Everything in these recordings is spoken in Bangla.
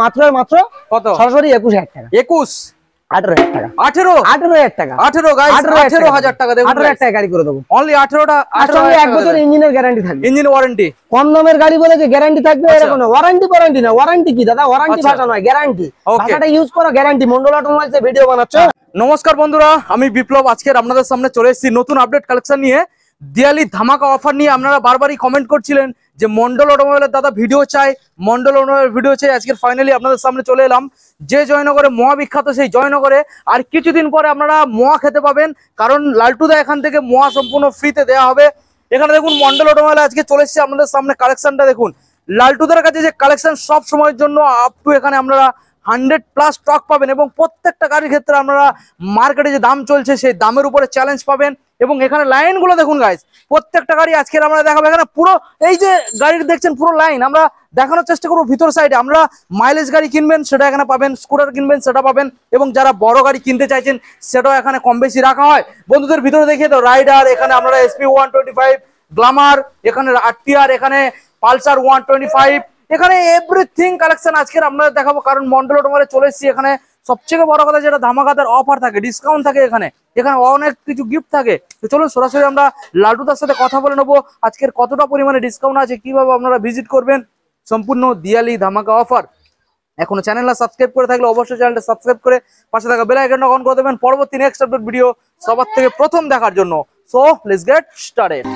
মাত্র আর মাত্র কত সরাসরি 21000 টাকা 21 18000 টাকা 18000 টাকা 18 গাইস 18000 টাকা দেখুন 18000 টাকা গাড়ি করে দেবো অনলি 18টা 1 বছর ইঞ্জিনের গ্যারান্টি থাকবে ইঞ্জিন ওয়ারেন্টি কম দামের গাড়ি বলে যে গ্যারান্টি থাকবে এরকম না ওয়ারেন্টি না ওয়ারেন্টি কি দাদা ওয়ারেন্টি ভাষা নয় গ্যারান্টি ভাষাটা ইউজ করো গ্যারান্টি মন্ডল অটোমোবাইলস এর ভিডিও বানাচ্ছ নমস্কার বন্ধুরা আমি বিপ্লব আজকে আপনাদের সামনে চলে এসেছি নতুন আপডেট কালেকশন নিয়ে দিওয়ালি ধামাকা অফার নিয়ে আপনারা বারবারই কমেন্ট করছিলেন যে মন্ডল অটোমোবাইলের দাদা ভিডিও চাই মন্ডল অটোমোবাইলের ভিডিও চাই আজকে ফাইনালি আপনাদের সামনে চলে এলাম যে জয়নগরে মোয়া বিখ্যাত সেই জয়নগরে আর কিছুদিন পরে আপনারা মোয়া খেতে পাবেন কারণ লালটুদা এখান থেকে মোয়া সম্পূর্ণ ফ্রিতে দেওয়া হবে এখানে দেখুন মন্ডল অটোমোবাইল আজকে চলে এসেছে আপনাদের সামনে কালেকশনটা দেখুন লালটুদার কাছে যে কালেকশন সব সময়ের জন্য আপ টু এখানে আপনারা 100+ স্টক পাবেন এবং প্রত্যেকটা গাড়ির ক্ষেত্রে আপনারা মার্কেটে যে দাম চলছে সেই দামের উপরে চ্যালেঞ্জ পাবেন এবং এখানে লাইনগুলো দেখুন গাইস প্রত্যেকটা গাড়ি আজকে আমরা দেখাবো এখানে পুরো এই যে গাড়িটা দেখছেন পুরো লাইন আমরা দেখানোর চেষ্টা করবো ভিতর সাইডে আমরা মাইলেজ গাড়ি কিনবেন সেটা এখানে পাবেন স্কুটার কিনবেন সেটা পাবেন এবং যারা বড় গাড়ি কিনতে চাইছেন সেটাও এখানে কম বেশি রাখা হয় বন্ধুদের ভিতরে দেখিয়ে দাও রাইডার এখানে আপনারা SP 125 গ্ল্যামার এখানে RTR এখানে পালসার 125 এখানে এভরিথিং কালেকশন আজকে আপনাদের দেখাবো কারণ মন্ডল অটোমোবাইলে চলে এসেছি এখানে সবচেয়ে বড় কথা যেটা ধামাকাদার অফার থাকে ডিসকাউন্ট থাকে এখানে অনেক কিছু গিফট থাকে তো চলুন সরাসরি আমরা লালটুদার সাথে কথা বলে নেবো আজকের কতটা পরিমাণে ডিসকাউন্ট আছে কিভাবে আপনারা ভিজিট করবেন সম্পূর্ণ দিওয়ালি ধামাকা অফার এখনো চ্যানেলটা সাবস্ক্রাইব করে থাকলে অবশ্যই চ্যানেলটা সাবস্ক্রাইব করে পাশে থাকা বেল আইকনটা অন করে দেবেন পরবর্তী নেক্সট আপডেট ভিডিও সবার থেকে প্রথম দেখার জন্য সো লেটস গেট স্টার্টেড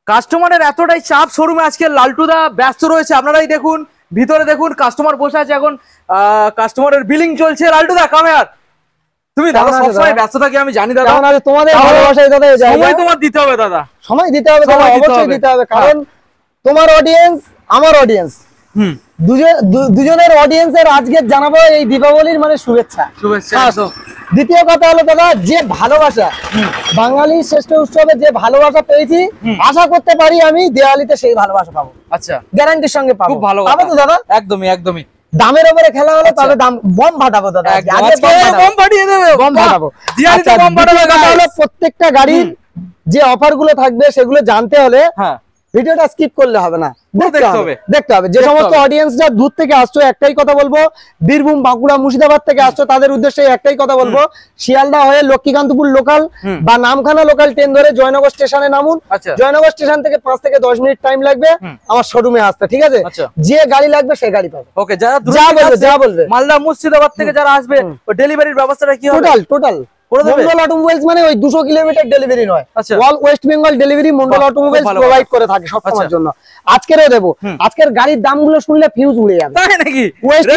কাস্টমারের এতটাই চাপ শোরুমে আজকে লালটুদা ব্যস্ত রয়েছে আপনারাই দেখুন ভিতরে দেখুন কাস্টমার বসে আছে এখন কাস্টমারের বিলিং চলছে লালটুদা কামেয়ার তুমি দাদা সবসময় ব্যস্ত থাকি আমি জানি দাদা তোমাদের ভালোবাসায় দাদা সময় তোমার দিতে হবে দাদা সময় দিতে হবে দাদা অবশ্যই দিতে হবে কারণ তোমার অডিয়েন্স আমার অডিয়েন্স দুজনের অডিয়েন্সের আজকে জানাবো এই দীপাবলির মানে শুভেচ্ছা দ্বিতীয় কথা হলো দাদা যে ভালোবাসা বাঙালির শ্রেষ্ঠ উৎসবে যে ভালোবাসা পেয়েছি আশা করতে পারি আমি দিওয়ালিতে সেই ভালোবাসা পাবো আচ্ছা গ্যারান্টির সঙ্গে পাবো ভালো তো দাদা একদমই দামের উপরে খেলা হলো তবে দাম বম ফাটাবো দাদা বম ফাটিয়ে দেবে বম ফাটাবো দিওয়ালিতে বম ফাটাবো কথা হলো প্রত্যেকটা গাড়ির যে অফার গুলো থাকবে সেগুলো জানতে হলে ভিডিওটা স্কিপ করলে হবে না দেখতে হবে যে সমস্ত অডিয়েন্সরা দূর থেকে আসছো একটাই কথা বলবো বীরভূম বাঁকুড়া মুর্শিদাবাদ থেকে আসছো তাদের উদ্দেশ্যে একটাই কথা বলবো শিয়ালদা হয়ে লক্ষ্মীকান্তপুর লোকাল বা নামখানা লোকাল ট্রেন ধরে জয়নগর স্টেশনে নামুন জয়নগর স্টেশন থেকে 5 থেকে 10 মিনিট টাইম লাগবে আমার শোরুমে আসতে ঠিক আছে যে গাড়ি লাগবে সেই গাড়ি পাবে ওকে যারা যা বলবে মালদা মুর্শিদাবাদ থেকে যারা আসবে ডেলিভারির ব্যবস্থাটা কি হবে টোটাল মন্ডল অটোমোবাইলস মানে ওই 200 কিলোমিটার ডেলিভারি নয় all West Bengal delivery Mondal automobiles provide করে থাকে সব সময়ের জন্য আজকেরও দেব আজকের গাড়ির দামগুলো শুনলে ফিউজ উড়ে যাবে তাই নাকি ওয়েস্ট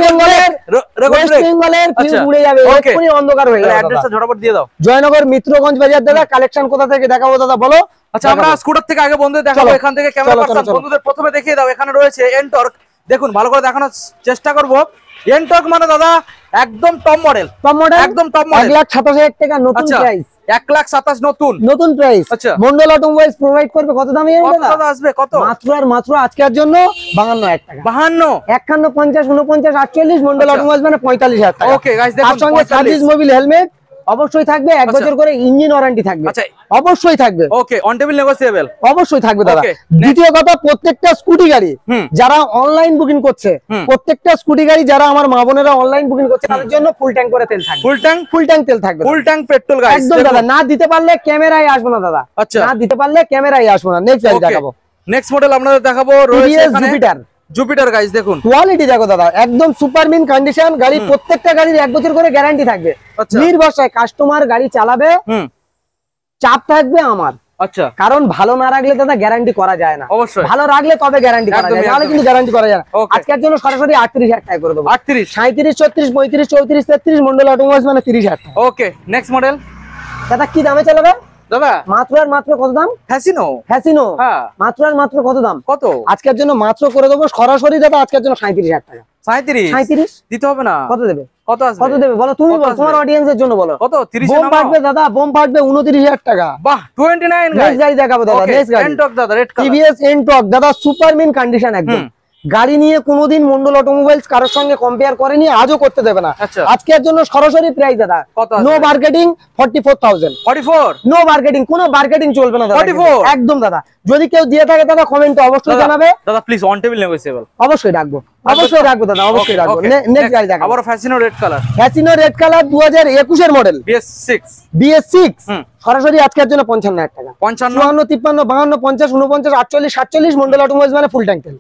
বেঙ্গলের ফিউজ উড়ে যাবে এক্ষুনি অন্ধকার হয়ে যাবে অ্যাড্রেসটা ঝটাপট দিয়ে দাও জয়নগর মিত্রগঞ্জ বাজার দাদা কালেকশন কোথা থেকে দেখাবো দাদা বলো আচ্ছা আমরা স্কুটার থেকে আগে বন্ধুদের দেখাবো এখান থেকে ক্যামেরা পারসন বন্ধুদের প্রথমে দেখিয়ে দাও এখানে রয়েছে এনটর্ক দেখুন ভালো করে দেখানোর চেষ্টা করব এনটর্ক মানে দাদা একদম টপ মডেল একদম টপ মডেল 1,87,000 টাকা নতুন প্রাইস 1,27,000 নতুন প্রাইস মন্ডল অটোমোবাইলস প্রোভাইড করবে কত দামে কত আসবে কত মাত্র আজকের জন্য 52000 টাকা 52 51 50 49 48 মন্ডল অটোমোবাইলস মানে 45000 টাকা ওকে গাইস দেখুন তার সঙ্গে সার্ভিস মোবিল হেলমেট অবশ্যই থাকবে 1 বছর করে ইঞ্জিন ওয়ারেন্টি থাকবে আচ্ছা অবশ্যই থাকবে ওকে অন টেবিল নেগোশিয়েবল অবশ্যই থাকবে দাদা দ্বিতীয় কথা প্রত্যেকটা স্কুটি গাড়ি যারা অনলাইন বুকিং করছে প্রত্যেকটা স্কুটি গাড়ি যারা আমার মা বোনেরা অনলাইন বুকিং করছে তাদের জন্য ফুল ট্যাঙ্ক করে তেল থাকবে ফুল ট্যাঙ্ক তেল থাকবে ফুল ট্যাঙ্ক পেট্রোল গাইস একদম দাদা না দিতে পারলে ক্যামেরায় আসবো না দাদা না দিতে পারলে ক্যামেরায় আসবো না নেক্সট গাড়ি দেখাবো নেক্সট মডেল আপনাদের দেখাবো রয়েছে এখানে জুপিটার গাইস দেখুন কোয়ালিটি দেখো দাদা একদম সুপার মিন কন্ডিশন গাড়ি প্রত্যেকটা গাড়ির 1 বছর করে গ্যারান্টি থাকবে নির্ভরসায় কাস্টমার গাড়ি চালাবে চাপ থাকবে আমার আচ্ছা কারণ ভালো না রাখলে দাদা গ্যারান্টি করা যায় না অবশ্যই ভালো রাখলে তবে গ্যারান্টি করা যায় নাহলে কিন্তু গ্যারান্টি করা যায় না আজকের জন্য সরাসরি 38000 টাকা করে দেব 38 37 36 35 34 33 মন্ডল অটোমোবাইলস মানে 30000 টাকা ওকে নেক্সট মডেল দাদা কি দামে চালাবে দাদা মাত্র কত দাম ফ্যাসিনো হ্যাঁ মাত্র কত দাম কত আজকের জন্য মাত্র করে দেবো সরাসরি দাদা আজকের জন্য 37000 টাকা 37 দিতে হবে না কত দেবে কত আসবে? কত দেবে বলো, তুমি বলো, তোমার অডিয়েন্সের জন্য বলো। কত? 30 বোম ফাটবে দাদা, বোম ফাটবে 29,000 টাকা। বাহ 29 গাইস। নেক্সট গাড়ি দেখাবো দাদা, নেক্সট গাড়ি এনটক দাদা, রেড কালার টিভিএস এনটক দাদা, সুপার মিন কন্ডিশন একদম। গাড়ি নিয়ে কোনোদিন মন্ডল অটোমোবাইলস কারোর সঙ্গে কম্পেয়ার করেনি, আজও করতে দেবে না। আজকের জন্য সরাসরি প্রাইস দাদা, নো মার্কেটিং 44,000। 44 নো মার্কেটিং, কোনো মার্কেটিং চলবে না দাদা, 44 একদম দাদা। যদি কেউ দিয়ে থাকে দাদা কমেন্টে অবশ্যই জানাবে দাদা, প্লিজ অন টেবিল নেগোসিয়েবল। অবশ্যই রাখবো, অবশ্যই রাখবো দাদা, অবশ্যই রাখবো। নেক্সট গাড়ি দেখাবো, আবার Fascino red colour. Fascino red colour 2021 এর মডেল, BS6 সরাসরি আজকের জন্য 55,000 টাকা। 55 54 53 52 50 49 48 47 মন্ডল অটোমোবাইলস মানে ফুল ট্যাঙ্ক তেল।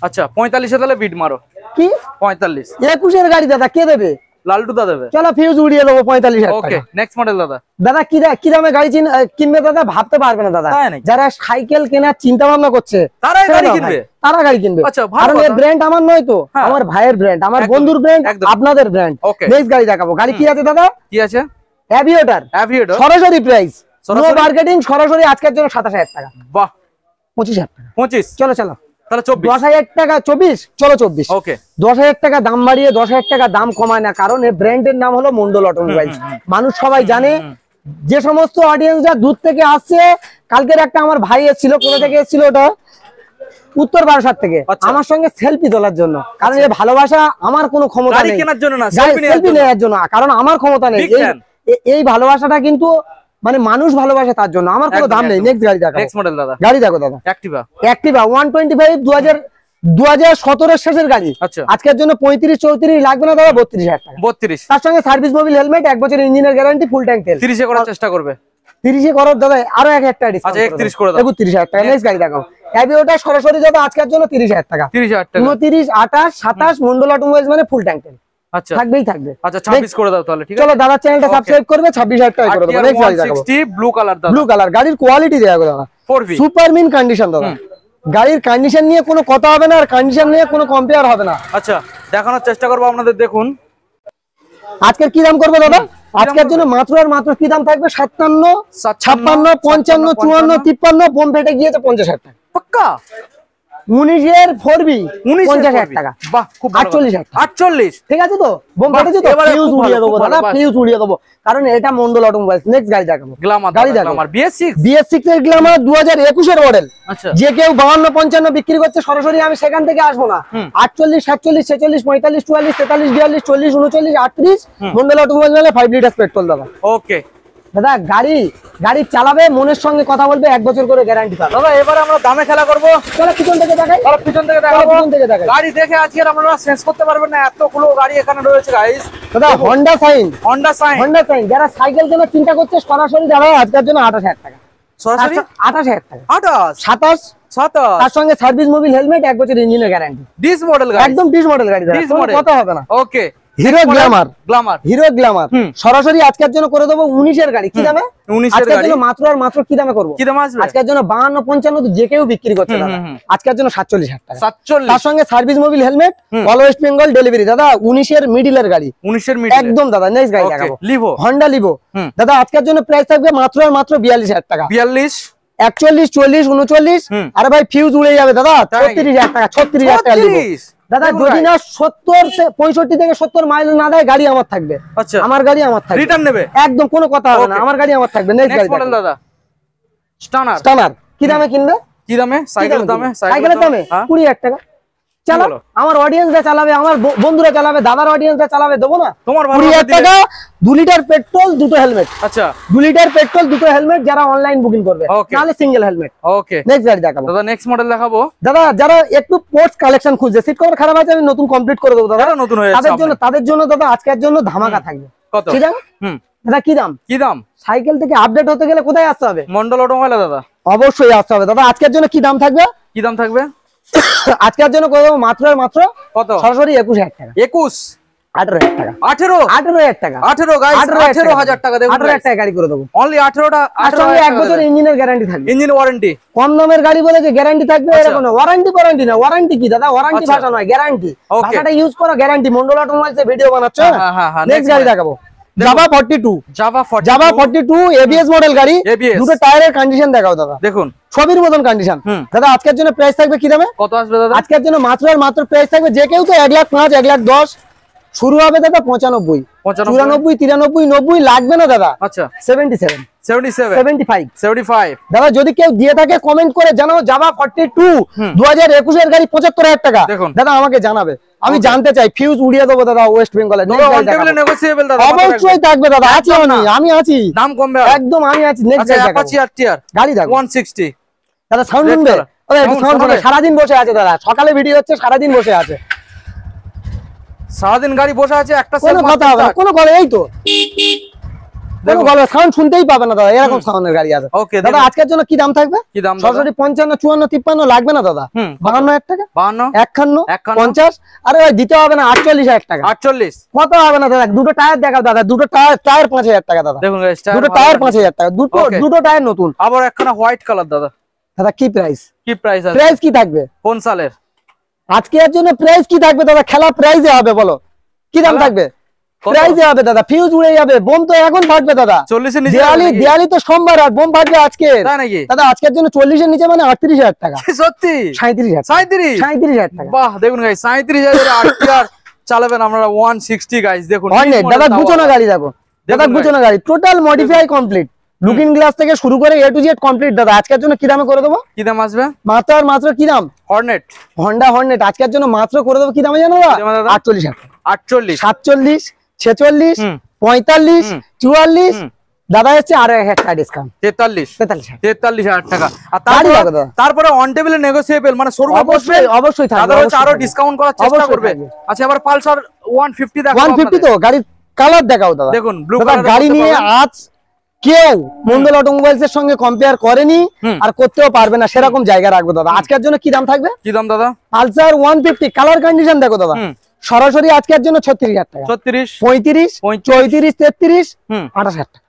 আচ্ছা 45 এ তাহলে বিট মারো। কি 45? 21 এর গাড়ি দাদা, কে দেবে? লালটু দা দেবে। চলো ফিউজ উড়িয়ে দেবো 45,000 টাকা। ওকে নেক্সট মডেল দাদা। দাদা কি দামে গাড়ি কিনবে দাদা ভাবতে পারবে না দাদা। যারা সাইকেল কেনার চিন্তা ভাবনা করছে তারাই গাড়ি কিনবে, তারা গাড়ি কিনবে। আচ্ছা কারণ এই ব্র্যান্ড আমার নয় তো, আমার ভাইয়ের ব্র্যান্ড, আমার বন্ধুর ব্র্যান্ড, আপনাদের ব্র্যান্ড। নেক্সট গাড়ি দেখাবো, গাড়ি কি আছে দাদা? কি আছে? অ্যাভিয়েটর। সরাসরি প্রাইস, নো মার্কেটিং, সরাসরি আজকের জন্য 27,000 টাকা। বাহ 25,000 টাকা। 25? চলো তাহলে 24? 10,000 টাকা 24, চলো 24। ওকে 10,000 টাকা দাম বাড়িয়ে 10,000 টাকা দাম কমায় না, কারণ এই ব্র্যান্ডের নাম হলো মন্ডল অটোমোবাইলস। মানুষ সবাই জানে। যে সমস্ত অডিয়েন্সরা দূর থেকে আসছে, কালকের একটা আমার ভাই এসেছিল, কোথা থেকে এসেছিল ওটা, উত্তর বারাসাত থেকে, আমার সঙ্গে সেলফি তোলার জন্য। কারণ এই ভালোবাসা আমার কোনো ক্ষমতা নেই কেনার জন্য না, সেলফি নেওয়ার জন্য, কারণ আমার ক্ষমতা নেই। এই ভালোবাসাটা কিন্তু মানে মানুষ ভালোবাসে তার জন্য, আমার কোনো দাম নেই। নেক্সট গাড়ি দেখো, নেক্সট মডেল দাদা। গাড়ি দেখো দাদা, অ্যাক্টিভা 125 2017 এর শেষের গাড়ি। আজকের জন্য 35 34 লাগবে না দাদা, 32,000 টাকা। 32? তার সঙ্গে সার্ভিস মোবিল হেলমেট, 1 বছর ইঞ্জিনের গ্যারান্টি, ফুল ট্যাঙ্ক তেল। 30 এ করার চেষ্টা করবে? 30 এ করার দাদা আরো 1,000 টাকা ডিসকাউন্ট। আচ্ছা 31 করে দাও। 31,000 টাকা। নেক্সট গাড়ি দেখো, অ্যাভিওটা সরাসরি দাদা আজকের জন্য 30,000 টাকা। 30,000 টাকা। 29 28 27 মন্ডল অটোমোবাইলস মানে ফুল ট্যাঙ্ক তেল। আচ্ছা থাকবেই থাকবে। আচ্ছা 26 করে দাও তাহলে, ঠিক আছে? চলো দাদা চ্যানেলটা সাবস্ক্রাইব করবে, 26,000 টাকা করে দেবো। নেক্সট গাড়ি দেখো, 160 ব্লু কালার দাদা। ব্লু কালার, গাড়ির কোয়ালিটি দেখো দাদা, 4V সুপার মিন কন্ডিশন দাদা। গাড়ির কন্ডিশন নিয়ে কোনো কথা হবে না, আর কন্ডিশন নিয়ে কোনো কম্পেয়ার হবে না। আচ্ছা দেখানোর চেষ্টা করবো আপনাদের, দেখুন আজকের কি দাম করবো দাদা? আজকের জন্য মাত্র আর মাত্র কি দাম থাকবে? 57 56 55 54 53, বোম ফেটে গিয়েছে 50,000 টাকা পাক্কা। 19 এর 4B 50,000 টাকা। বাহ খুব ভালো। 48,000 টাকা। 48? ঠিক আছে তো, বোম ফেটেছে তো, ফিউজ উড়িয়ে দেবো দাদা, ফিউজ উড়িয়ে দেবো, কারণ এটা মন্ডল অটোমোবাইলস। নেক্সট গাড়ি দেখাবো, গ্ল্যামার। গাড়ি দেখো, গ্ল্যামার BS6 এর গ্ল্যামার 2021 এর মডেল। আচ্ছা যে কেউ 52 55 বিক্রি করছে, সরাসরি আমি সেখান থেকে আসবো না। 48 47 46 45 44 43 42 40 39 38 মন্ডল অটোমোবাইল মানে 5 লিটার পেট্রোল দাদা। ওকে দাদা গাড়ি চালাবে, মনের সঙ্গে কথা বলবে, 1 বছর করে গ্যারান্টি পাবে দাদা। এবারে আমরা দামে খেলা করবো। চলো পিছন থেকে দেখাই, চলো পিছন থেকে দেখাবো। পিছন থেকে দেখাই। গাড়ি দেখে আজকে আপনারা শেষ করতে পারবেন না, এতগুলো গাড়ি এখানে রয়েছে গাইস। দাদা হন্ডা সাইন, হন্ডা সাইন যারা সাইকেল কেনার চিন্তা করছে, সরাসরি যারা আজকের জন্য 28,000 টাকা। সরাসরি 28,000 টাকা। 28 27 27 তার সঙ্গে সার্ভিস মোবিল হেলমেট, 1 বছর ইঞ্জিনের গ্যারান্টি। ডিস মডেল গাড়ি, একদম ডিস মডেল গাড়ি দাদা, কোনো কথা হবে না। ওকে হিরো গ্ল্যামার, হিরো গ্ল্যামার সরাসরি আজকের জন্য করে দেবো 19 এর গাড়ি। কি দামে? 19 এর আজকের গাড়ি। জন্য মাত্র আর মাত্র কি দামে করবো? কি দাম আসবে আজকের জন্য? 52 55 যে কেউ বিক্রি করছে দাদা, আজকের জন্য 47,000 টাকা। 47? তার সঙ্গে service Mobil helmet, all West Bengal delivery দাদা। 19 এর মিডিলের গাড়ি, 19 এর মিডল একদম দাদা। নেক্সট গাড়ি দেখাবো, লিভো, হন্ডা লিভো দাদা। আজকের জন্য প্রাইস থাকবে মাত্র আর মাত্র 42,000 টাকা। 42 41 40 39। আরে ভাই ফিউজ উড়ে যাবে দাদা, 36,000 টাকা। 36,000 টাকা লিভো দাদা। যদি না 70 65 থেকে 70 মাইল না দেয়, গাড়ি আমার থাকবে। আচ্ছা আমার গাড়ি আমার থাকবে, রিটার্ন নেবে, একদম কোনো কথা হবে না, আমার গাড়ি আমার থাকবে। নেক্সট গাড়ি মডেল দাদা, স্টানার। কি দামে কিনবে? কি দামে? সাইকেলের দামে, সাইকেলের দামে 20,000 টাকা। চালাও, আমার অডিয়েন্সরা চালাবে, আমার বন্ধুরা চালাবে, দাদার অডিয়েন্সরা চালাবে, দেবো না? তোমার 20,000 টাকা, 2 লিটার পেট্রোল, 2টো হেলমেট। আচ্ছা 2 লিটার পেট্রোল, 2টো হেলমেট যারা অনলাইন বুকিং করবে, নাহলে সিঙ্গেল হেলমেট। ওকে নেক্সট গাড়ি দেখাবো দাদা। নেক্সট মডেল দেখাবো দাদা। যারা একটু স্পোর্টস কালেকশন খুঁজছে, সিট কভার খারাপ আছে, আমি নতুন কমপ্লিট করে দেবো দাদা, নতুন হয়ে তাদের জন্য দাদা আজকের জন্য ধামাকা থাকবে। কত? কি দাম দাদা? কি দাম? কি দাম? সাইকেল থেকে আপডেট হতে গেলে কোথায় আসতে হবে? মন্ডল অটোমোবাইল দাদা, অবশ্যই আসতে হবে দাদা। আজকের জন্য কি দাম থাকবে? কি দাম থাকবে আজকের জন্য করে দেবো মাত্র আর মাত্র কত? সরাসরি 21,000 টাকা। 21? 18,000 টাকা। 18,000 টাকা। 18 গাইস, 18,000 টাকা দেবো। 18,000 টাকা গাড়ি করে দেবো, অনলি 18টা। 1 বছর ইঞ্জিনের গ্যারান্টি থাকবে, ইঞ্জিন ওয়ারেন্টি। কম দামের গাড়ি বলে যে গ্যারান্টি থাকবে এরকম না। ওয়ারেন্টি না, ওয়ারেন্টি কি দাদা? ওয়ারেন্টি ভাষা নয়, গ্যারান্টি ভাষাটা ইউজ করো। গ্যারান্টি মন্ডল অটোমোবাইলস এর ভিডিও বানাচ্ছ। নেক্সট গাড়ি দেখাবো, জাভা 42 এবিএস মডেল গাড়ি। দুটো টায়ারের কন্ডিশন দেখাও দাদা, দেখুন ছবির মতন কন্ডিশন দাদা। আজকের জন্য প্রাইস থাকবে কি দামে? কত আসবে দাদা? আজকের জন্য মাত্র আর মাত্র প্রাইস থাকবে, যে কেউ তো 1,05,000 1,10,000 শুরু হবে দাদা 95, 94, 93, 90 লাগবে না দাদা। আচ্ছা 77, 77, 75, 75 দাদা যদি কেউ দিয়ে থাকে কমেন্ট করে জানাও জাভা 42 2021 এর গাড়ি 75,000 টাকা। দাদা আমাকে জানাবে, আমি জানতে চাই, ফিউজ উড়িয়ে দেবো দাদা ওয়েস্ট বেঙ্গলে। নেগোসিয়েবল দাদা অবশ্যই থাকবে দাদা, আছি আমি আছি, দাম কমবে একদম আমি আছি। নেক্সট অ্যাপাচি আরটিআর গাড়ি দেখো 160 দাদা, সাউন্ড শুনবে? সারাদিন বসে আছে দাদা, সকালে ভিডিও হচ্ছে, সারাদিন বসে আছে, সারাদিন গাড়ি বসে আছে, একটা কোনো কথা হবে না, কোনো কথা, এই তো কোনো কথা, সাউন্ড শুনতেই পাবে না দাদা, এরকম সাউন্ডের গাড়ি আছে। ওকে দাদা আজকের জন্য কি দাম থাকবে? কি দাম? সরাসরি 55, 54, 53 লাগবে না দাদা, 52,000 টাকা, 52, 51, 50, আরে ভাই দিতে হবে না 48,000 টাকা, 48 কত হবে না দাদা? দুটো টায়ার দেখাও দাদা, দুটো টায়ার 5,000 টাকা দাদা, দেখুন দুটো টায়ার 5,000 টাকা, দুটো টায়ার নতুন, আবার একখানা হোয়াইট কালার দাদা। দাদা কি প্রাইস? কি প্রাইস আছে? প্রাইস কি থাকবে কোন সালের? আজকের জন্য প্রাইস কি থাকবে দাদা? খেলা প্রাইসে হবে, বলো কি দাম থাকবে? প্রাইসে হবে দাদা, ফিউজ উড়ে যাবে, বোম তো এখন ফাটবে দাদা, 40 এর নিচে দিয়ালি তো সোমবার আর বোম ফাটবে আজকে, তাই নাকি দাদা? আজকের জন্য 40 এর নিচে মানে 38,000 টাকা। সত্যি? 37,000 টাকা। বাহ, দেখুন গাইস 37,000 আরটিআর চালাবেন আপনারা 160 গাইস, দেখুন দাদা গুছানো গাড়ি দেখো, দাদা গুছানো গাড়ি, total modify complete, looking glass থেকে শুরু করে A to Z কমপ্লিট দাদা। আজকের জন্য কি দামে করে দেবো? কি দাম আসবে? মাত্র আর মাত্র কি দাম? হর্নেট, হন্ডা হর্নেট আজকের জন্য মাত্র করে দেবো কি দামে জানো দাদা? 48,000, 48, 47, 46, 45, 44, দাদা হচ্ছে আরো 1,000 টাকা ডিসকাউন্ট, 43,000 টাকা। আর তারপরে অন টেবিলে নেগোসিয়েবল, মানে শোরুমে বসবে অবশ্যই থাকবে, দাদা হচ্ছে আরো ডিসকাউন্ট করার চেষ্টা করবে। আচ্ছা এবার পালসার 150 দেখাবো। 150 তো গাড়ির কালার দেখাও দাদা, দেখুন ব্লু দাদা কালার গাড়ি নিয়ে আজ কেউ মন্ডল অটোমোবাইলস এর সঙ্গে কম্পেয়ার করেনি আর করতেও পারবে না, সেরকম জায়গা রাখবো দাদা। আজকের জন্য কি দাম থাকবে? কি দাম দাদা? পালসার 150 কালার কন্ডিশন দেখো দাদা, সরাসরি আজকের জন্য 36,000 টাকা, 36, 35, 34, 33, 28,000 টাকা।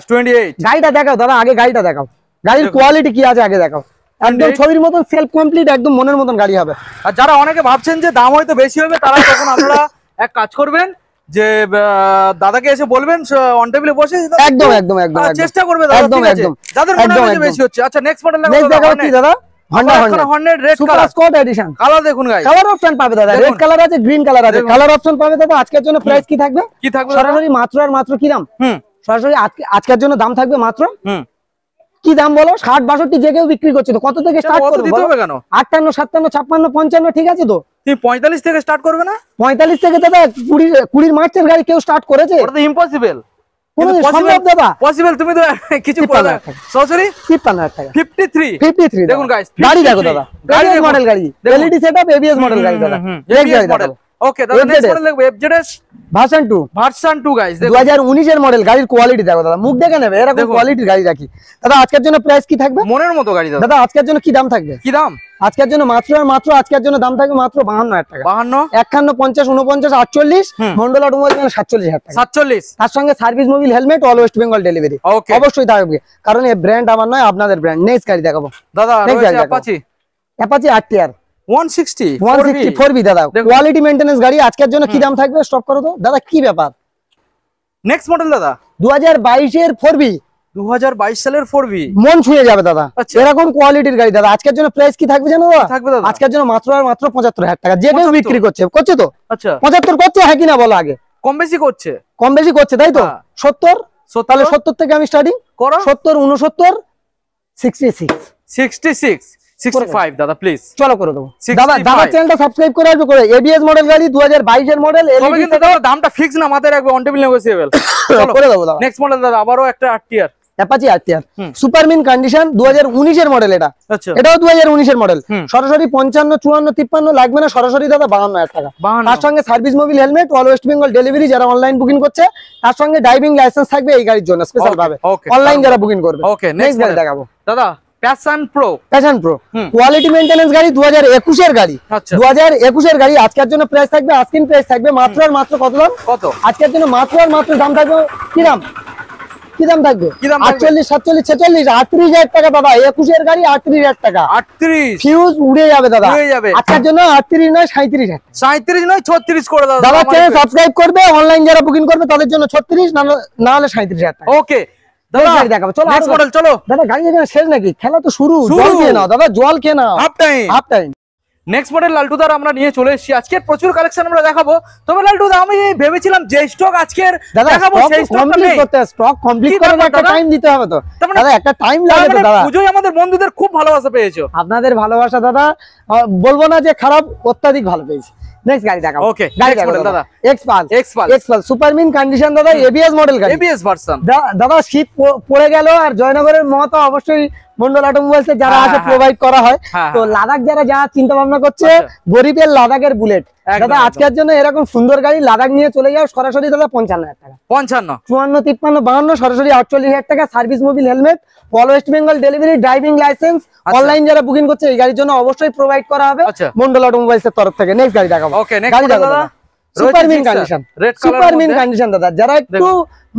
28, গাড়িটা দেখাও দাদা, আগে গাড়িটা দেখাও, গাড়ির কোয়ালিটি কি আছে আগে দেখাও, একদম ছবির মতন সেলফ কমপ্লিট, একদম মনের মতন গাড়ি হবে। আর যারা অনেকে ভাবছেন যে দাম হয়তো বেশি হবে, তারা তখন আপনারা এক কাজ করবেন, যে দাদাকে এসে বলবেন অন টেবিলে বসে, একদম একদম একদম চেষ্টা করবে দাদা, একদম একদম যাদের মনে হয় বেশি হচ্ছে। আচ্ছা নেক্সট মডেল দেখাও কি দাদা? Honda Hornet red super Scott addition colour দেখুন গাইস, কালার অপশন পাবে দাদা, রেড কালার আছে, গ্রিন কালার আছে, কালার অপশন পাবে দাদা। আজকের জন্য প্রাইস কি থাকবে? কি থাকবে? সরাসরি মাত্র আর মাত্র কি দাম? সরাসরি আজকের জন্য দাম থাকবে মাত্র কি দাম বলো? 60, 62 যে কেউ বিক্রি করছে, তো কত থেকে স্টার্ট করবে? 58, 57, 56, 55 ঠিক আছে তো? তুমি 45 থেকে স্টার্ট করবে না? 45 থেকে দাদা 20 মার্চের গাড়ি কেউ স্টার্ট করেছে? ওটা তো ইম্পসিবল। সম্ভব দাদা? পসিবল, তুমি তো কিছু করে দাও। সরাসরি 53,000 টাকা, 53 দেখুন গাইস, গাড়ি দেখো দাদা, গাড়ি মডেল গাড়ি, এলইডি সেটআপ, এবিএস মডেল গাড়ি দাদা, এবিএস মডেল। ওকে দাদা নেক্সট মডেল দেখবো এফজেডএস ভার্সন 2 গাইস, 2019 এর মডেল। গাড়ির কোয়ালিটি দেখো দাদা, মুখ দেখে নেবে, এরকম কোয়ালিটির গাড়ি রাখি দাদা। আজকের জন্য প্রাইস কি থাকবে? মনের মতো গাড়ি দাদা আজকের জন্য কি দাম থাকবে? কি দাম? আজকের জন্য মাত্র আর মাত্র আজকের জন্য দাম থাকবে মাত্র 52,000 টাকা, 52, 51, 50, 49, 48, মন্ডল অটোমোবাইল 47,000 টাকা, 47, তার সঙ্গে service Mobil helmet, all West Bengal delivery অবশ্যই থাকবে, কারণ এই ব্র্যান্ড আমার নয়, আপনাদের ব্র্যান্ড। নেক্সট গাড়ি দেখাবো দাদা, রয়েছে অ্যাপাচি আরটিআর 160 4V দাদা, কোয়ালিটি মেইনটেনেন্স গাড়ি। আজকের জন্য কি দাম থাকবে? স্টপ করো তো দাদা, কি ব্যাপার? নেক্সট মডেল দাদা 2022 এর 4V, 2022 সালের 4V, মন ছুঁয়ে যাবে দাদা, এরকম কোয়ালিটির গাড়ি দাদা। আজকের জন্য প্রাইস কি থাকবে জানো দাদা? থাকবে দাদা আজকের জন্য মাত্র আর মাত্র 75,000 টাকা। যে কেউ বিক্রি করছে তো? আচ্ছা 75 করছে, হ্যাঁ কিনা বলো আগে? কম বেশি করছে, কম বেশি করছে তাই তো? 70, তাহলে 70 থেকে আমি স্টার্টিং করো, 70, 69, 66, 65 দাদা প্লিজ চলো করে দেবো দাদা। দাদা চ্যানেলটা সাবস্ক্রাইব করে আসবে করে। এবিএস মডেল গাড়ি 2022 এর মডেল, তবে কিন্তু দামটা ফিক্স না, মাথায় রাখবে, অন টেবিল নেগোসিয়েবল। চলো করে দেবো দাদা। নেক্সট মডেল দাদা আবারো একটা আরটিআর, অ্যাপাচি আরটিআর সুপারমিন কন্ডিশন, 2019 এর মডেল। এটাও 2019 এর মডেল। সরাসরি 55, 54, 53 লাগবে না, সরাসরি দাদা 52,000 টাকা। তার সঙ্গে service Mobil helmet, all West Bengal delivery, যারা অনলাইন বুকিং করছে তার সঙ্গে ড্রাইভিং লাইসেন্স থাকবে এই গাড়ির জন্য স্পেশাল ভাবে, অনলাইন যারা বুকিং করবে। ওকে নেক্সট গাড়ি দেখাবো দাদা, প্যাশন প্রো কোয়ালিটি মেইনটেনেন্স গাড়ি, 2021 এর গাড়ি, 2021 এর গাড়ি। আজকের জন্য প্রাইস থাকবে, আস্কিং প্রাইস থাকবে মাত্র আর মাত্র কত দাম? কত আজকের জন্য মাত্র আর মাত্র দাম থাকবে কি দাম? কি দাম থাকবে? 48, 47, 46, 38,000 টাকা দাদা। 21 এর গাড়ি 38,000 টাকা। 38 ফিউজ উড়ে যাবে দাদা, আজকের জন্য 38 নয় 37,000, 37 নয় 36 করে দাও দাদা। চ্যানেল সাবস্ক্রাইব করবে, অনলাইন যারা বুকিং করবে তাদের জন্য 36, না হলে 37,000 টাকা। ওকে দাদা দেখাবো, চলো নেক্সট মডেল চলো। দাদা গাড়ি এখানে শেষ নাকি? খেলা তো শুরু, জল খেয়ে নাও দাদা, জল খেয়ে নাও। হাফ টাইম নেক্সট মডেল লালটু দা আমরা নিয়ে চলে এসেছি। আজকে প্রচুর কালেকশন আমরা দেখাবো, তবে লালটু দা আমি ভেবেছিলাম যে স্টক আজকের দেখাবো সেই স্টকটা নেই। স্টক কমপ্লিট করার একটা টাইম দিতে হবে তো দাদা, একটা টাইম লাগে তো দাদা। পুজোয় আমাদের বন্ধুদের খুব ভালোবাসা পেয়েছো। আপনাদের ভালোবাসা দাদা বলবো না যে খারাপ, অত্যাধিক ভালো পেয়েছি। নেক্সট গাড়ি দেখাবো। ওকে, গাড়ি দেখাবো দাদা এক্সপালস সুপারমিন কন্ডিশন দাদা, এবিএস মডেল গাড়ি, এবিএস ভার্সন। দাদা শীত পড়ে গেল আর জয়নগরের মতো অবশ্যই মন্ডল অটোমোবাইলস এ যারা আছে প্রোভাইড করা হয়। তো লাদাখ যারা চিন্তা ভাবনা করছে, গরিবের লাদাখের বুলেট দাদা আজকের জন্য এরকম সুন্দর গাড়ি লাদাখ নিয়ে চলে যাও সরাসরি দাদা 55,000 টাকা, 55 54 53 52 সরাসরি 48,000 টাকা, service Mobil helmet, all West Bengal delivery, driving licence, online যারা বুকিং করছে এই গাড়ির জন্য অবশ্যই প্রোভাইড করা হবে মন্ডল অটোমোবাইলস এর তরফ থেকে। নেক্সট গাড়ি দেখাবো। গাড়ি দেখাবো দাদা সুপারমিন কন্ডিশন, সুপারমিন কন্ডিশন দাদা যারা একটু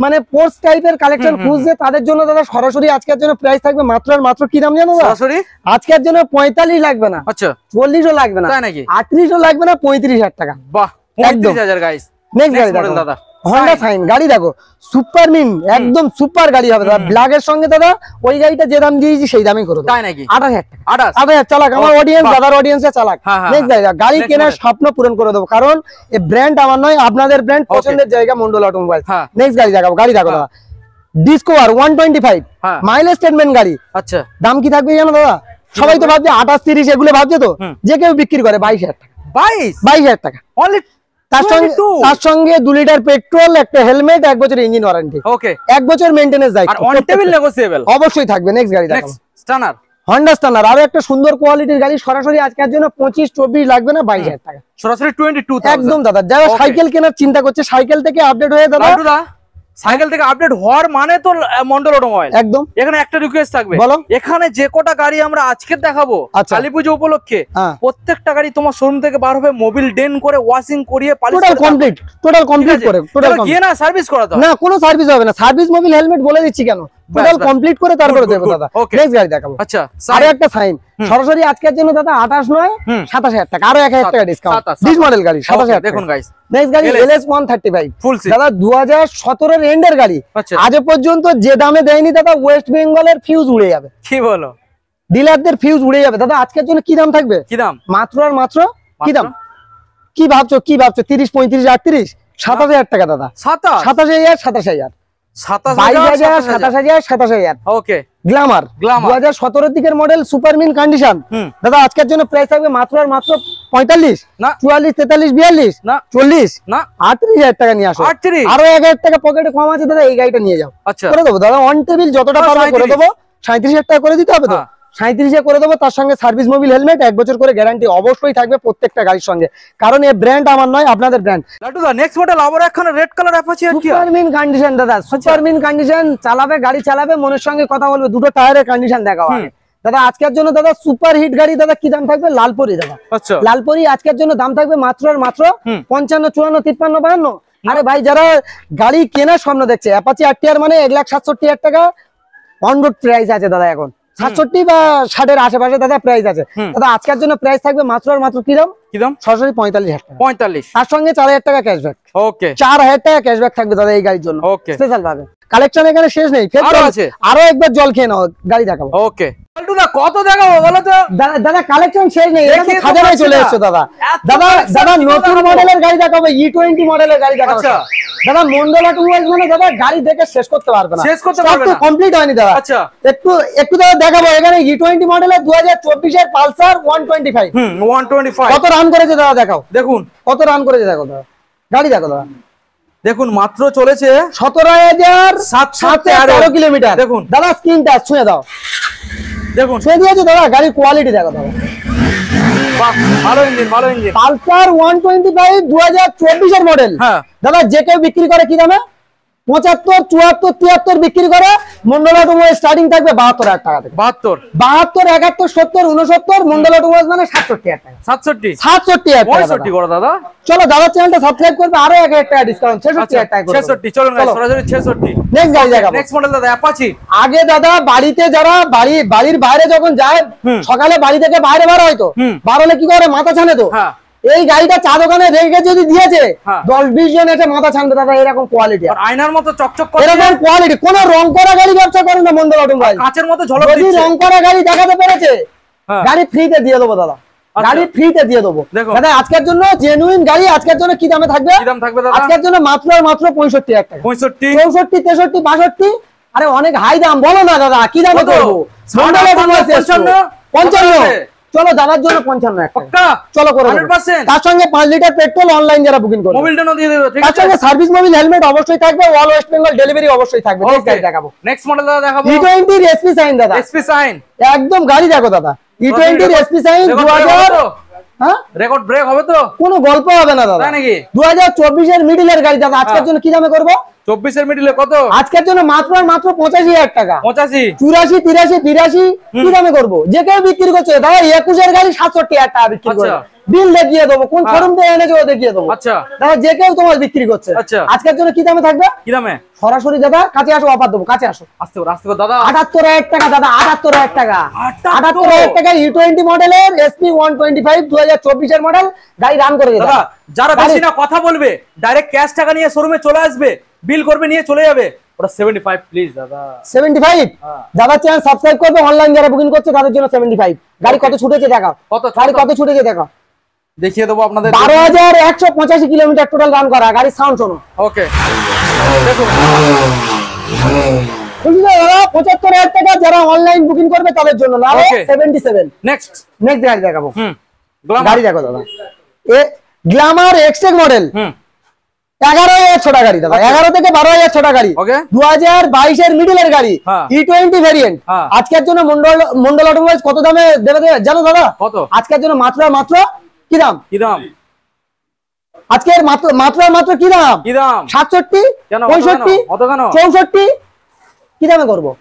মানে পোর্টস টাইপের কালেকশন খুঁজছে তাদের জন্য দাদা সরাসরি আজকের জন্য প্রাইস থাকবে মাত্র আর মাত্র কি দাম জানো দাদা? সরাসরি আজকের জন্য 45 লাগবে না, আচ্ছা 40ও লাগবে না, তাই নাকি 38ও লাগবে না, 35,000 টাকা। বাহ 35,000 গাইস। নেক্সট গাড়ি দেখো দাদা হন্ডা সাইন গাড়ি দেখো, সুপারমিন একদম সুপার গাড়ি হবে দাদা। ব্ল্যাকের সঙ্গে দাদা ওই গাড়িটা যে দাম দিয়েছি সেই দামই করো, তাই নাকি 28,000 টাকা। 28,000 চালাক আমার অডিয়েন্স, দাদার অডিয়েন্সে চালাক। নেক্সট গাড়ি কেনার স্বপ্ন পূরণ করে দেবো, কারণ এই ব্র্যান্ড আমার নয়, আপনাদের ব্র্যান্ড, পছন্দের জায়গা মন্ডল অটোমোবাইল। নেক্সট গাড়ি দেখাবো। গাড়ি দেখো দাদা ডিসকভার 125 মাইলেজ স্টেটমেন্ট গাড়ি। আচ্ছা দাম কি থাকবে জানো দাদা? সবাই তো ভাবছে 28 30 এগুলো ভাবছে, তো যে কেউ বিক্রি করে 22,000 টাকা, 22,000 টাকা অনলি। তার সঙ্গে 2 লিটার পেট্রোল, একটা হেলমেট, 1 বছর ইঞ্জিন ওয়ারেন্টি, ওকে 1 বছর মেইনটেনেন্স দায়িত্ব, আর অন টেবিল নেগোশিয়েবল অবশ্যই থাকবে। নেক্সট গাড়ি দেখো স্টানার, হন্ডা স্টানার আরো একটা সুন্দর কোয়ালিটির গাড়ি, সরাসরি আজকের জন্য 25 24 লাগবে না, 22,000 টাকা সরাসরি 22,000 একদম দাদা। যারা সাইকেল কেনার চিন্তা করছে সাইকেল থেকে আপডেট হয়ে দাদা, সাইকেল থেকে আপডেট হওয়ার মানে তো মন্ডল অটোমোবাইল একদম। এখানে একটা রিকোয়েস্ট থাকবে, এখানে যে কটা গাড়ি আমরা আজকে দেখাবো কালী পুজো উপলক্ষে, প্রত্যেকটা গাড়ি তোমার শোরুম থেকে বার হবে মোবিল ডেন করে, ওয়াশিং করিয়ে, টোটাল কমপ্লিট করে গিয়ে না সার্ভিস করা না, কোনো সার্ভিস হবে না। সার্ভিস মোবিল হেলমেট বলে দিচ্ছি কেন, টোটাল কমপ্লিট করে তারপরে দেবো দাদা। নেক্সট গাড়ি দেখাবো। আচ্ছা আরো একটা সাইন, সরাসরি আজকের জন্য দাদা 28 নয় 27,000 টাকা, আরো 1,000 টাকা ডিসকাউন্ট। 20 মডেল গাড়ি 27,000 দেখুন গাইস। নেক্সট গাড়ি LS 135 ফুল সিট দাদা, 2017 এর এন্ডের গাড়ি, আজ পর্যন্ত যে দামে দেয়নি দাদা, ওয়েস্ট বেঙ্গলের ফিউজ উড়ে যাবে। কি বলো, ডিলারদের ফিউজ উড়ে যাবে দাদা। আজকের জন্য কি দাম থাকবে? কি দাম? মাত্র আর মাত্র কি দাম? কি ভাবছো 30 35 38 27,000 টাকা দাদা। 27,000 27,000 27,000 ওকে। গ্ল্যামার 2017 দিকের মডেল, সুপারমিন কন্ডিশন দাদা আজকের জন্য প্রাইস থাকবে মাত্র আর মাত্র 45 না 44 43 42 না 40 না 38,000 টাকা নিয়ে আসো। আরো 1,000 টাকা পকেটে কম আছে দাদা, এই গাড়িটা নিয়ে যাও। আচ্ছা করে দেবো দাদা, অন টেবিল যতটা পারবো করে দেবো। 37,000 টাকা করে দিতে হবে তো, 37,000 করে দেবো। তার সঙ্গে সার্ভিস মোবিল হেলমেট, 1 বছর করে গ্যারান্টি অবশ্যই থাকবে প্রত্যেকটা গাড়ির সঙ্গে, কারণ এই ব্র্যান্ড আমার নয়, আপনাদের brand. Latu the next model আবার একখানা রেড কালার অ্যাপাচি, সুপারমিন কন্ডিশন দাদা, সুপারমিন কন্ডিশন চালাবে, গাড়ি চালাবে, মনের সঙ্গে কথা বলবে, দুটো টায়ারের কন্ডিশন দেখাও দাদা। আজকের জন্য দাদা সুপার হিট গাড়ি দাদা, কি দাম থাকবে? লালপরি দাদা, লালপরি আজকের জন্য দাম থাকবে মাত্র আর মাত্র 55 54 53 52। আরে ভাই যারা গাড়ি কেনার স্বপ্ন দেখছে, অ্যাপাচি RTR মানে 1,67,000 টাকা অন রোড প্রাইস আছে দাদা, এখন 67 বা 60 এর আশেপাশে দাদা প্রাইস আছে দাদা। আজকের জন্য প্রাইস থাকবে মাত্র আর মাত্র কি দাম? সরাসরি 45,000 টাকা, 45। তার সঙ্গে 4,000 টাকা ক্যাশব্যাক, ওকে 4,000 টাকা ক্যাশব্যাক থাকবে দাদা এই গাড়ির জন্য, ওকে স্পেশাল ভাবে। কালেকশন এখানে শেষ নেই, আরো একবার জল খেয়ে নাও, গাড়ি দেখাবো। ওকে কত দেখাবো বলো তো দাদা, কালেকশন শেষ নেই, খাজানায় চলে এসেছে দাদা। দাদা নতুন মডেলের গাড়ি দেখাবো, E20 মডেলের গাড়ি দেখাবো দাদা। মন্ডল অটোমোবাইলস মানে দাদা গাড়ি দেখে শেষ করতে পারবে না, শেষ করতে পারবে না, কমপ্লিট হয়নি দাদা। আচ্ছা একটু দাদা দেখাবো, এখানে E20 মডেলের 2024 এর পালসার 125 125 কত রান করেছে দাদা দেখাও, দেখুন কত রান করেছে দেখো দাদা, গাড়ি দেখো দাদা, দেখুন মাত্র চলেছে 17,713 কিলোমিটার। দেখুন দাদা স্ক্রিন টাচ ছুঁয়ে দাও, দেখুন ছুঁয়ে দিয়েছে দাদা, গাড়ির কোয়ালিটি দেখো দাদা, ভালো ইঞ্জিন, ভালো ইঞ্জিন। পালসার 125 2024 এর মডেল দাদা, যে কেউ বিক্রি করে কি দামে? 75 74 73 বিক্রি করে। মন্ডল অটোমোবাইলস স্টার্টিং থাকবে 72,000 টাকা থেকে, 72 71 70 69 মন্ডল অটোমোবাইলস মানে 67,000 টাকা, 67,000 টাকা করে দাদা। চলো দাদা চ্যানেলটা সাবস্ক্রাইব করবে, আরো 1,000 টাকা ডিসকাউন্ট, 66,000 টাকা করে 66। চলুন গাইস সরাসরি 66। নেক্সট গাড়ি দেখাবো, নেক্সট মডেল দাদা অ্যাপাচি। আগে দাদা বাড়িতে যারা বাড়ির বাইরে যখন যায়, সকালে বাড়ি থেকে বাইরে বার হয় তো, বার হলে কি করে? মাথা ছানে তো। এই গাড়িটা চা দোকানে রেখে যদি দিয়েছে 10-20 জন এসে মাথা ছানবে দাদা, এরকম কোয়ালিটি, আর আয়নার মতো চকচক করে, এরকম কোয়ালিটি। কোন রং করা গাড়ি ব্যবসা করে না মন্ডল অটোমোবাইলস, কাচের মতো ঝলক দিচ্ছে। যদি রং করা গাড়ি দেখাতে পেরেছে, গাড়ি ফ্রিতে দিয়ে দেবো দাদা, গাড়ি ফ্রিতে দিয়ে দেবো দাদা আজকের জন্য জেনুইন গাড়ি আজকের জন্য কি দামে থাকবে আজকের জন্য মাত্র আর মাত্র 65,000 টাকা 65 64 63 62 আরে অনেক হাই দাম বলো না দাদা কি দামে করবো 55 চলো দাদার জন্য 55 টাকা চলো করে 100% তার সঙ্গে 5 লিটার পেট্রোল অনলাইন যারা বুকিং করবে মোবিলটাও দিয়ে দেব ঠিক আছে তার সঙ্গে সার্ভিস মোবিল হেলমেট অবশ্যই থাকবে অল ওয়েস্ট বেঙ্গল ডেলিভারি অবশ্যই থাকবে নেক্সট গাড়ি দেখাবো নেক্সট মডেল দাদা দেখাবো E20 এর এসপি সাইন দাদা এসপি সাইন একদম গাড়ি দেখো দাদা E20 এর এসপি সাইন 2000 হ্যাঁ রেকর্ড ব্রেক হবে তো কোনো গল্প হবে না দাদা তাই নাকি 2024 এর মিডলের গাড়ি দাদা আজকের জন্য কি দামে করব 24 এর মিডলে কত আজকের জন্য মাত্র আর মাত্র 85,000 টাকা 85 84 83 82 কি দামে করব যে কেউ বিক্রি করছে দাদা 21 এর গাড়ি 67,000 টাকা বিক্রি করে বিল দেখিয়ে দেবো কোন শোরুম থেকে এনেছে ও দেখিয়ে দেবো আচ্ছা দাদা যে কেউ তোমার বিক্রি করছে আজকের জন্য কি দামে থাকবে কি দামে সরাসরি দাদা কাছে আসো অফার দেবো কাছে আসো আস্তে করে দাদা 78,000 টাকা দাদা 78,000 টাকা 78,000 টাকা E20 মডেলের SP 125 2024 এর মডেল গাড়ি রান করে দাদা যারা বেশি না কথা বলবে ডাইরেক্ট ক্যাশ টাকা নিয়ে শোরুমে চলে আসবে বিল করবে নিয়ে চলে যাবে ওটা 75 প্লিজ দাদা 75 দাদা চ্যানেল সাবস্ক্রাইব করবে অনলাইন যারা বুকিং করছে তাদের জন্য 75 গাড়ি কত ছুটেছে দেখাও গাড়ি কত ছুটেছে দেখাও দেখিয়ে দেবো আপনাদের 12,185 কিলোমিটার টোটাল রান করা গাড়ি সাউন্ড শোনো ওকে দেখুন দাদা 75,000 টাকা যারা অনলাইন বুকিং করবে তাদের জন্য না 77 নেক্সট গাড়ি দেখাবো গাড়ি দেখো দাদা এ গ্ল্যামার এক্সটেক মডেল 11,000 টাকা গাড়ি দাদা 11 থেকে 12,000 টাকা গাড়ি 2022 এর মিডলের গাড়ি E20 ভেরিয়েন্ট আজকের জন্য মন্ডল অটোমোবাইলস কত দামে দেবে জানো দাদা কত আজকের জন্য মাত্র কি দাম আজকের মাত্র কি দাম 67 65 64 কি দামে করবো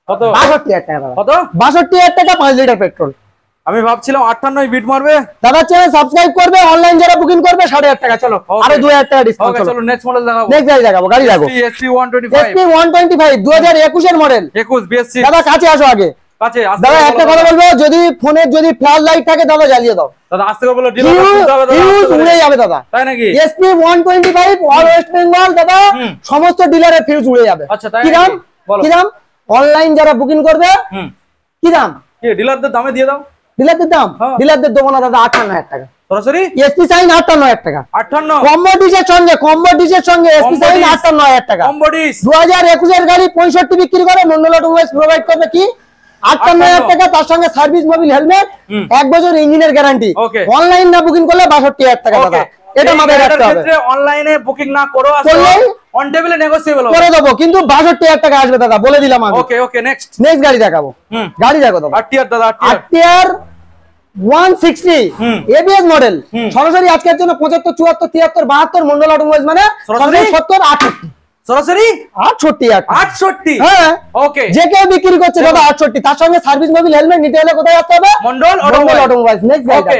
কত 62,000 টাকা দাদা কত 62,000 টাকা 5 লিটার পেট্রোল আমি ভাবছিলাম 58 বিট মারবে দাদা চ্যানেল সাবস্ক্রাইব করবে অনলাইন যারা বুকিং করবে 8,500 টাকা চলো আরো 2,000 টাকা ডিসকাউন্ট চলো নেক্সট মডেল দেখাবো নেক্সট গাড়ি দেখাবো গাড়ি দেখো SP 125 SP 125 2021 এর মডেল 21 BSC দাদা কাছে আসো আগে কাছে দাদা একটা কথা বলবো যদি ফোনের যদি ফ্ল্যাশ লাইট থাকে দাদা জ্বালিয়ে দাও দাদা আস্তে করে বলো ডিলার করতে হবে দাদা উড়ে যাবে দাদা তাই নাকি SP 125 অল ওয়েস্ট বেঙ্গল দাদা সমস্ত ডিলারের ফিউজ উড়ে যাবে আচ্ছা তাই কি দাম অনলাইন যারা বুকিং করবে কি দাম কি ডিলারদের দামে দিয়ে দাও ডিলারদের দাম ডিলারদের দেবো না দাদা 58,000 টাকা সরাসরি এসপি সাইন 58,000 টাকা 58 কম্বো ডিসের সঙ্গে এসপি সাইন 58,000 টাকা কম্বো ডিস 2021 এর গাড়ি 65 বিক্রি করে মন্ডল অটোমোবাইলস প্রোভাইড করবে কি 58,000 টাকা তার সঙ্গে সার্ভিস মোবিল হেলমেট 1 বছর ইঞ্জিনের গ্যারান্টি অনলাইন না বুকিং করলে 62,000 টাকা দাদা এটা মাথায় রাখতে হবে ক্ষেত্রে অনলাইনে বুকিং না করো আসলে অন টেবিলে নেগোশিয়েবল করে দেবো কিন্তু 62,000 টাকা আসবে দাদা বলে দিলাম আমি ওকে নেক্সট গাড়ি দেখাবো গাড়ি দেখো দাদা আরটিআর দাদা আরটিআর 160 এবিএস মডেল সরাসরি আজকের জন্য 75 74 73 72 মন্ডল অটোমোবাইলস মানে 70 68 সরাসরি 68 হ্যাঁ ওকে যে কেউ বিক্রি করছে দাদা 68 তার সঙ্গে সার্ভিস মোবিল হেলমেট নিতে হলে কোথায় আসতে হবে মন্ডল অটোমোবাইলস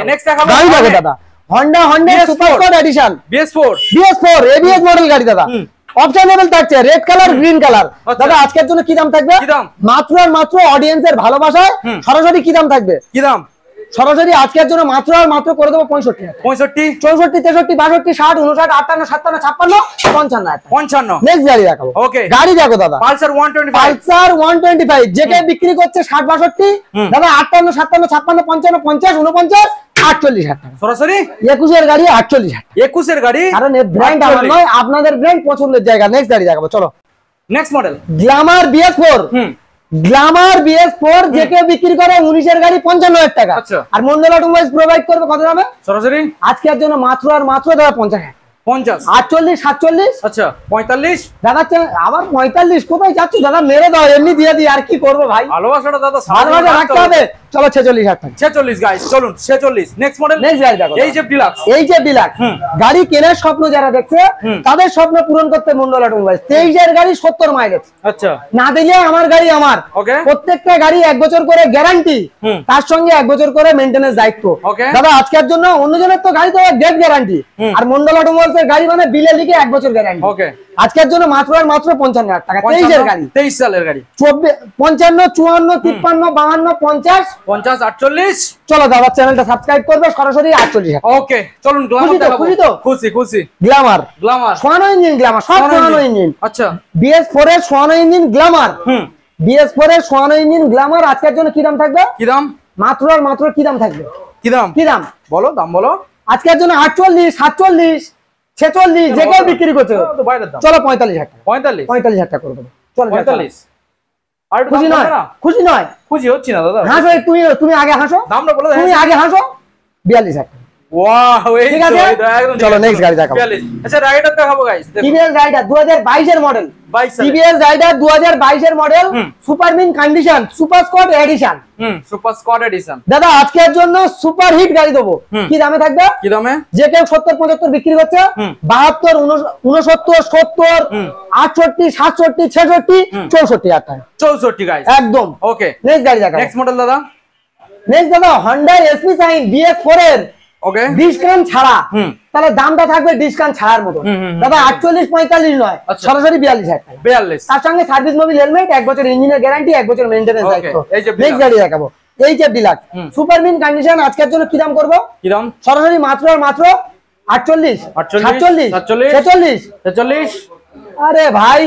নেক্সট দেখাবো গাড়ি দেখো দাদা Honda super sport edition BS4 ABS model গাড়ি দাদা অপশনেবল থাকছে রেড কালার গ্রিন কালার দাদা আজকের জন্য কি দাম থাকবে মাত্র আর মাত্র অডিয়েন্সের ভালোবাসায় সরাসরি কি দাম থাকবে কি দাম সরাসরি আজকের জন্য মাত্র আর মাত্র করে দেবো 65 64 64 63 62 60 58 57 56 55 নেক্সট গাড়ি দেখাবো ওকে গাড়ি দেখো দাদা পালসার 125 যেটা বিক্রি করছে 60 62 দাদা 58 57 56 55 49 48,000 টাকা সরাসরি 21 এর গাড়ি 48,000 21 এর গাড়ি কারণ এই ব্র্যান্ড আমার নয় আপনাদের ব্র্যান্ড পছন্দের জায়গা নেক্সট গাড়ি দেখাবো চলো next model Glamour BS4 Glamour BS4 যে কেউ বিক্রি করে 19 এর গাড়ি 55,000 টাকা আর মন্ডল অটোমোবাইলস প্রোভাইড করবে কত দামে সরাসরি আজকের জন্য মাত্র আর মাত্র দাদা 50,000 48 47 আচ্ছা 45 দাদা আবার 45 কোথায় যাচ্ছ দাদা মেরে দাও এমনি দিয়ে দিই আর কি করবো ভাই ভালোবাসাটা দাদা ভালোবাসা রাখতে হবে চলো 46,000 টাকা 46 গাইস চলুন 46 নেক্সট মডেল নেক্সট গাড়ি দেখো এইচএফ ডিলাক্স গাড়ি কেনার স্বপ্ন যারা দেখছে তাদের স্বপ্ন পূরণ করতে মন্ডল অটোমোবাইলস 23 এর গাড়ি 70 মাইলেজ আচ্ছা না দিলে আমার গাড়ি আমার প্রত্যেকটা গাড়ি 1 বছর করে গ্যারান্টি তার সঙ্গে 1 বছর করে মেইনটেনেন্স দায়িত্ব দাদা আজকের জন্য অন্যজনের তো গাড়ি তো ডেট গ্যারান্টি আর মন্ডল অটোমোবাইলস এর গাড়ি মানে বিলে লিখে 1 বছর গ্যারান্টি আজকের জন্য মাত্র আর মাত্র 55,000 টাকা 23 এর গাড়ি 23 সালের গাড়ি 55 54 53 52 50 48 চলো দাদা চ্যানেলটা সাবস্ক্রাইব করবে সরাসরি 48,000 ওকে চলুন গ্ল্যামার দেখাবো খুশি গ্ল্যামার সোয়ানো ইঞ্জিন গ্ল্যামার সব সোয়ানো ইঞ্জিন আচ্ছা BS4 এর সোয়ানো ইঞ্জিন গ্ল্যামার BS4 এর সোয়ানো ইঞ্জিন গ্ল্যামার আজকের জন্য কি দাম থাকবে কি দাম মাত্র আর মাত্র কি দাম থাকবে কি দাম? কি দাম বলো, দাম বলো। আজকের জন্য 48, 47, 46 যে কেউ বিক্রি করছে। চলো 45,000 টাকা। 45,000 টাকা করে দেবো। চলো 45। আর খুশি নয়? খুশি নয়? খুশি হচ্ছি না দাদা। হাসো, তুমি আগে হাসো। দামটা বলো। তুমি আগে হাসো। 42,000 টাকা। ওয়াও, এই ঠিক আছে, একদম। চলো নেক্সট গাড়ি দেখাবো। 42। আচ্ছা, রাইডার দেখাবো গাইস। টিভিএস রাইডার 2022 এর মডেল। 22 টিভিএস রাইডার 2022 এর model, super mint condition, super squad edition. Super squad edition. দাদা আজকের জন্য সুপার হিট গাড়ি দেবো। কি দামে থাকবে? কি দামে? যে কেউ 70, 75 বিক্রি করছে, 72, 69, 70, 68, 67, 66, 64,000 টাকা। 64 গাইস। একদম ওকে। নেক্সট গাড়ি দেখাবো। নেক্সট মডেল দাদা। নেক্সট দাদা Honda SP Shine BS4 এর ওকে, ডিসকাউন্ট ছাড়া। তাহলে দামটা থাকবে ডিসকাউন্ট ছাড়ার মতো। দাদা 48, 45 নয়, সরাসরি 42,000 টাকা। 42। তার সঙ্গে সার্ভিস মোবিল হেলমেট, 1 বছর ইঞ্জিনের গ্যারান্টি, 1 বছর মেইনটেনেন্স দায়িত্ব। নেক্সট গাড়ি দেখাবো HF deluxe super mint condition. আজকের জন্য কি দাম করব? কি দাম? সরাসরি মাত্র 48, 47, 46, 46। আরে ভাই,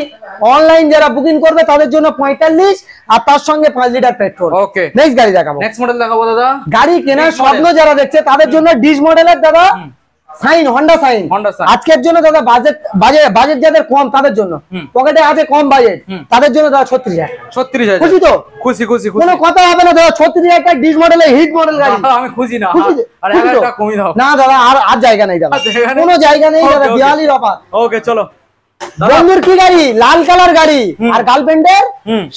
অনলাইন যারা বুকিং করবে তাদের জন্য 45 আর তার সঙ্গে 5 লিটার পেট্রোল। ওকে। নেক্সট গাড়ি দেখাবো। নেক্সট মডেল দেখাবো দাদা। গাড়ি কেনার স্বপ্ন যারা দেখছে তাদের জন্য ডিস মডেলের দাদা সাইন, Honda সাইন। আজকের জন্য দাদা বাজেট যাদের কম তাদের জন্য, পকেটে আছে কম বাজেট, তাদের জন্য দাদা 36,000। 36,000। খুশি তো? খুশি খুশি খুশি। কোনো কথা হবে না দাদা, 36,000 টাকা ডিস মডেলের হিট মডেল গাড়ি। আমি খুশি না। খুশি? আর 1000 টাকা কমই দাও। না দাদা, আর জায়গা নেই দাদা, কোনো জায়গা নেই দাদা, দিওয়ালির অফার। ওকে চলো। বন্ধুর কি গাড়ি? লাল কালার গাড়ি, আর গার্লফ্রেন্ডের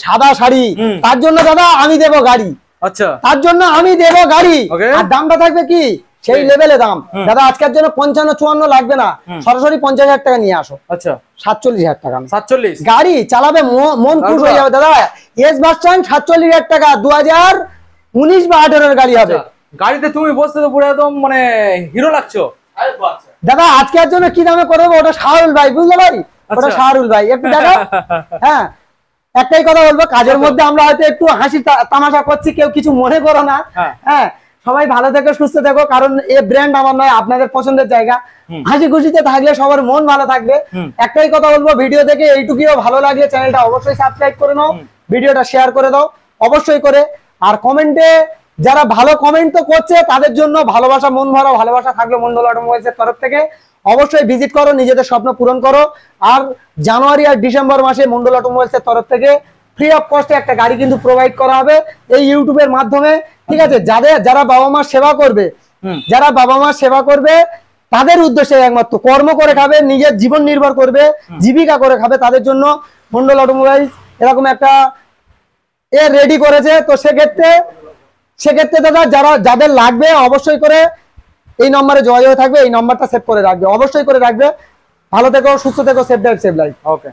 সাদা শাড়ি, তার জন্য দাদা আমি দেবো গাড়ি। আচ্ছা, তার জন্য আমি দেবো গাড়ি। আর দামটা থাকবে কি সেই লেভেলে দাম। দাদা আজকের জন্য 55, 54 লাগবে না, সরাসরি 50,000 টাকা নিয়ে আসো। আচ্ছা, 47,000 টাকা। 47 গাড়ি চালাবে মন খুশ হয়ে যাবে দাদা। এস ভার্সন 47,000 টাকা, 2019 বা 18 এর গাড়ি হবে। গাড়িতে তুমি বসতে তো পুরো একদম মানে হিরো লাগছো। দাদা আজকের জন্য কি দামে করে দেবো? ওটা শাহরুল ভাই, বুঝলে ভাই? ওটা শাহরুল ভাই, একটু দেখো। হ্যাঁ, একটাই কথা বলবো, কাজের মধ্যে আমরা হয়তো একটু হাসি তামাশা করছি, কেউ কিছু মনে করো না। হ্যাঁ, সবাই ভালো থেকো, সুস্থ থেকো, কারণ এই ব্র্যান্ড আমার নয়, আপনাদের পছন্দের জায়গা। হাসি খুশিতে থাকলে সবার মন ভালো থাকবে। একটাই কথা বলবো, ভিডিও দেখে এইটুকুও ভালো লাগলে চ্যানেলটা অবশ্যই সাবস্ক্রাইব করে নাও, ভিডিওটা শেয়ার করে দাও অবশ্যই করে। আর কমেন্টে যারা ভালো কমেন্ট তো করছে তাদের জন্য ভালোবাসা, মন ভরা ভালোবাসা থাকলো মন্ডল অটোমোবাইলসের তরফ থেকে। অবশ্যই ভিজিট করো, নিজেদের স্বপ্ন পূরণ করো। আর জানুয়ারি আর ডিসেম্বর মাসে মন্ডল অটোমোবাইলসের তরফ থেকে ফ্রি অফ কস্টে একটা গাড়ি কিন্তু প্রোভাইড করা হবে এই ইউটিউবের মাধ্যমে। ঠিক আছে, যারা বাবা মার সেবা করবে, যারা বাবা মার সেবা করবে তাদের উদ্দেশ্যে একমাত্র কর্ম করে খাবে, নিজের জীবন নির্ভর করবে, জীবিকা করে খাবে, তাদের জন্য মন্ডল অটোমোবাইলস এরকম একটা রেডি করেছে। তো সেক্ষেত্রে দাদা যাদের লাগবে অবশ্যই করে এই নম্বরে যোগাযোগ থাকবে, এই নম্বরটা সেভ করে রাখবে, অবশ্যই করে রাখবে। ভালো থেকো, সুস্থ থেকো, সেভ লাইফ। ওকে।